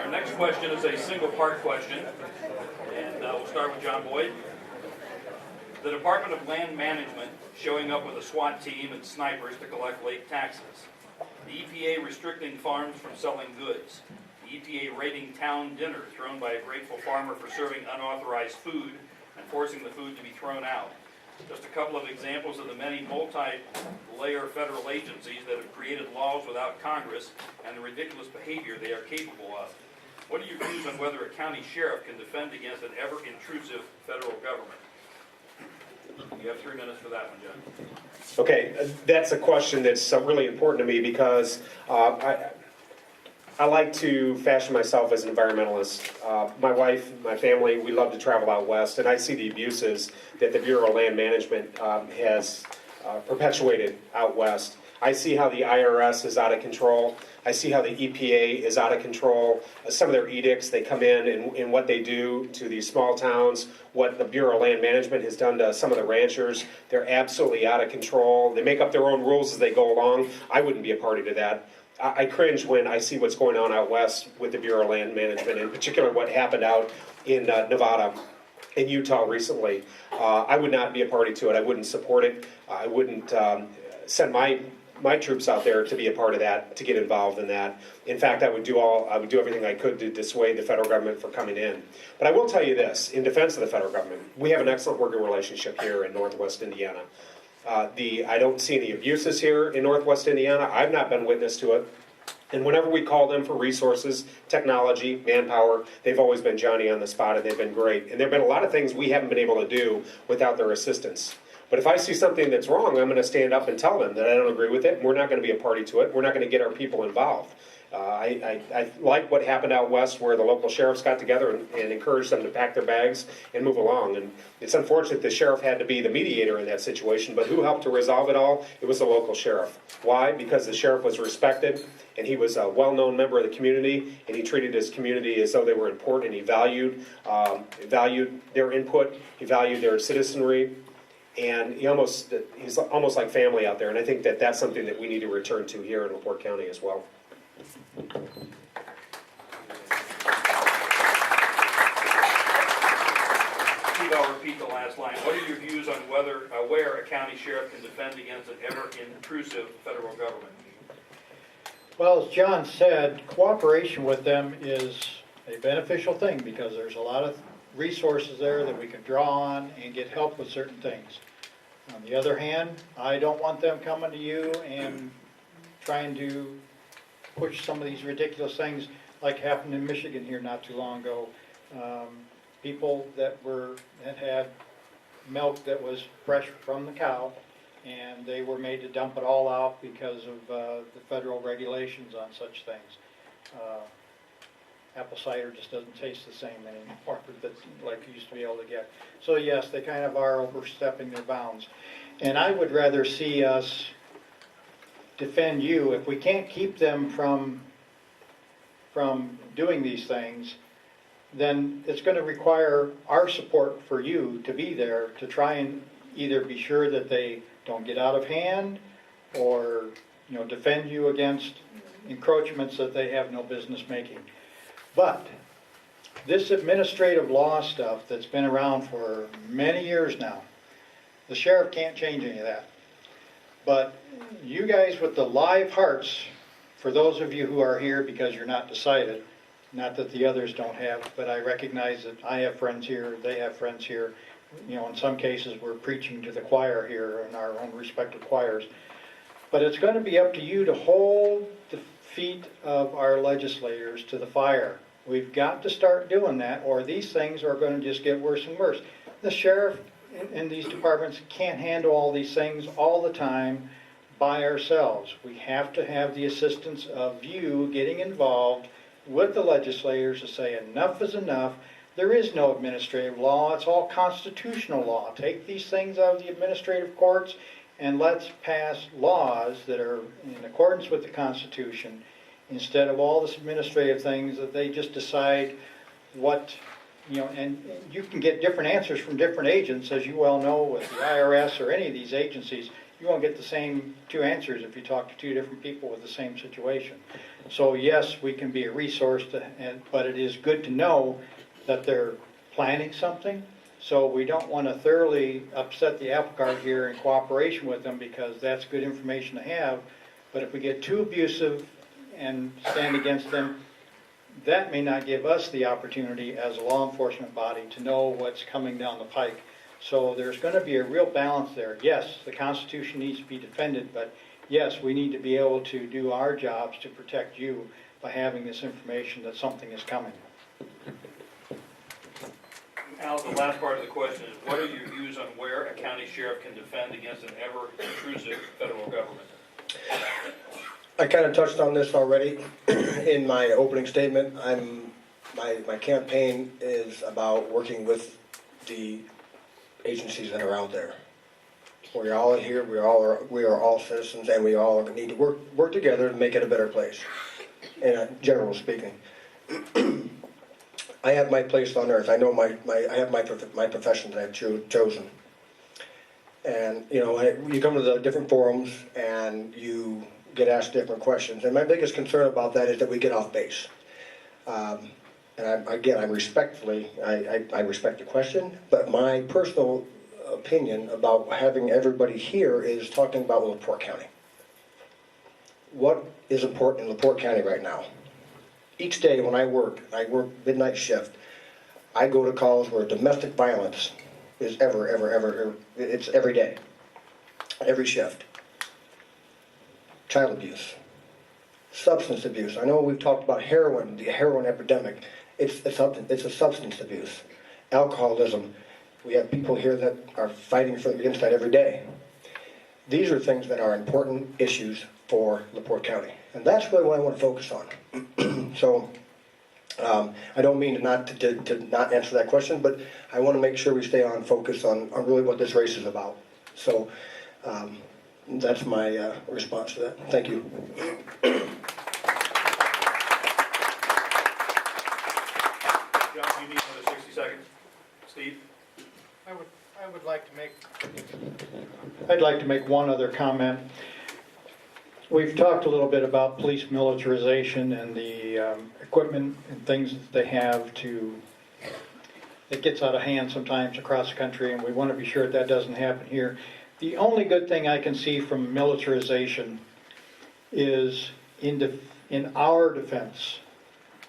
Our next question is a single-part question, and we'll start with John Boyd. The Department of Land Management showing up with a SWAT team and snipers to collect late taxes. The EPA restricting farms from selling goods. The EPA raiding town dinner thrown by a grateful farmer for serving unauthorized food and forcing the food to be thrown out. Just a couple of examples of the many multi-layer federal agencies that have created laws without Congress and the ridiculous behavior they are capable of. What are your views on whether a county sheriff can defend against an ever-intrusive federal government? You have 3 minutes for that one, John. Okay, that's a question that's really important to me because I like to fashion myself as an environmentalist. My wife, my family, we love to travel out west, and I see the abuses that the Bureau of Land Management has perpetuated out west. I see how the IRS is out of control. I see how the EPA is out of control. Some of their edicts, they come in and what they do to these small towns, what the Bureau of Land Management has done to some of the ranchers, they're absolutely out of control. They make up their own rules as they go along. I wouldn't be a party to that. I cringe when I see what's going on out west with the Bureau of Land Management, in particular what happened out in Nevada and Utah recently. I would not be a party to it. I wouldn't support it. I wouldn't send my troops out there to be a part of that, to get involved in that. In fact, I would do everything I could to dissuade the federal government from coming in. But I will tell you this, in defense of the federal government, we have an excellent working relationship here in Northwest Indiana. I don't see any abuses here in Northwest Indiana. I've not been witness to it. And whenever we call them for resources, technology, manpower, they've always been Johnny on the spot, and they've been great. And there have been a lot of things we haven't been able to do without their assistance. But if I see something that's wrong, I'm going to stand up and tell them that I don't agree with it, and we're not going to be a party to it. We're not going to get our people involved. I like what happened out west where the local sheriffs got together and encouraged them to pack their bags and move along. And it's unfortunate the sheriff had to be the mediator in that situation, but who helped to resolve it all? It was the local sheriff. Why? Because the sheriff was respected, and he was a well-known member of the community, and he treated his community as though they were important, and he valued their input, he valued their citizenry, and he's almost like family out there. And I think that that's something that we need to return to here in LaPorte County as well. Steve, I'll repeat the last line. What are your views on where a county sheriff can defend against an ever-intrusive federal government? Well, as John said, cooperation with them is a beneficial thing because there's a lot of resources there that we can draw on and get help with certain things. On the other hand, I don't want them coming to you and trying to push some of these ridiculous things like happened in Michigan here not too long ago. People that had milk that was fresh from the cow, and they were made to dump it all out because of the federal regulations on such things. Apple cider just doesn't taste the same anymore like you used to be able to get. So yes, they kind of are overstepping their bounds. And I would rather see us defend you. If we can't keep them from doing these things, then it's going to require our support for you to be there to try and either be sure that they don't get out of hand or defend you against encroachments that they have no business making. But this administrative law stuff that's been around for many years now, the sheriff can't change any of that. But you guys with the live hearts, for those of you who are here because you're not decided, not that the others don't have, but I recognize that I have friends here, they have friends here. In some cases we're preaching to the choir here in our own respective choirs. But it's going to be up to you to hold the feet of our legislators to the fire. We've got to start doing that, or these things are going to just get worse and worse. The sheriff in these departments can't handle all these things all the time by ourselves. We have to have the assistance of you getting involved with the legislators to say enough is enough. There is no administrative law. It's all constitutional law. Take these things out of the administrative courts and let's pass laws that are in accordance with the Constitution instead of all this administrative things that they just decide what, and you can get different answers from different agents, as you well know, with the IRS or any of these agencies. you won't get the same two answers if you talk to two different people with the same situation. So yes, we can be a resource, but it is good to know that they're planning something. So we don't want to thoroughly upset the apple cart here in cooperation with them, because that's good information to have. But if we get too abusive and stand against them, that may not give us the opportunity as a law enforcement body to know what's coming down the pike. So there's going to be a real balance there. Yes, the Constitution needs to be defended, but yes, we need to be able to do our jobs to protect you by having this information that something is coming. Al, the last part of the question is, what are your views on where a county sheriff can defend against an ever-intrusive federal government? I kind of touched on this already in my opening statement. My campaign is about working with the agencies that are out there. We're all here, we are all citizens, and we all need to work together to make it a better place, in general speaking. I have my place on earth. I know I have my profession that I've chosen. And, you know, you come to the different forums and you get asked different questions. And my biggest concern about that is that we get off base. And I respect the question, but my personal opinion about having everybody here is talking about LaPorte County. What is important in LaPorte County right now? Each day when I work midnight shift, I go to calls where domestic violence is it's every day, every shift. Child abuse, substance abuse. I know we've talked about heroin, the heroin epidemic. It's a substance abuse. Alcoholism. We have people here that are fighting against that every day. These are things that are important issues for LaPorte County, and that's really what I want to focus on. So, I don't mean to not answer that question, but I want to make sure we stay on focus on really what this race is about. So, that's my response to that. Thank you. John, you need another 60 seconds. Steve? I'd like to make one other comment. We've talked a little bit about police militarization and the equipment and things that they have it gets out of hand sometimes across the country, and we want to be sure that doesn't happen here. The only good thing I can see from militarization is in our defense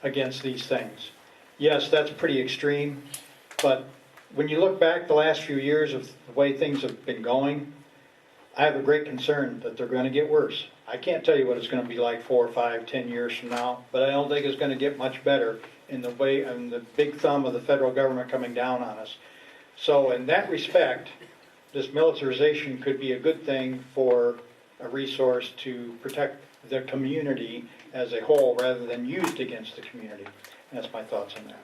against these things. Yes, that's pretty extreme, but when you look back the last few years of the way things have been going, I have a great concern that they're going to get worse. I can't tell you what it's going to be like 4, 5, 10 years from now, but I don't think it's going to get much better in the big thumb of the federal government coming down on us. So in that respect, this militarization could be a good thing for a resource to protect the community as a whole rather than used against the community. And that's my thoughts on that.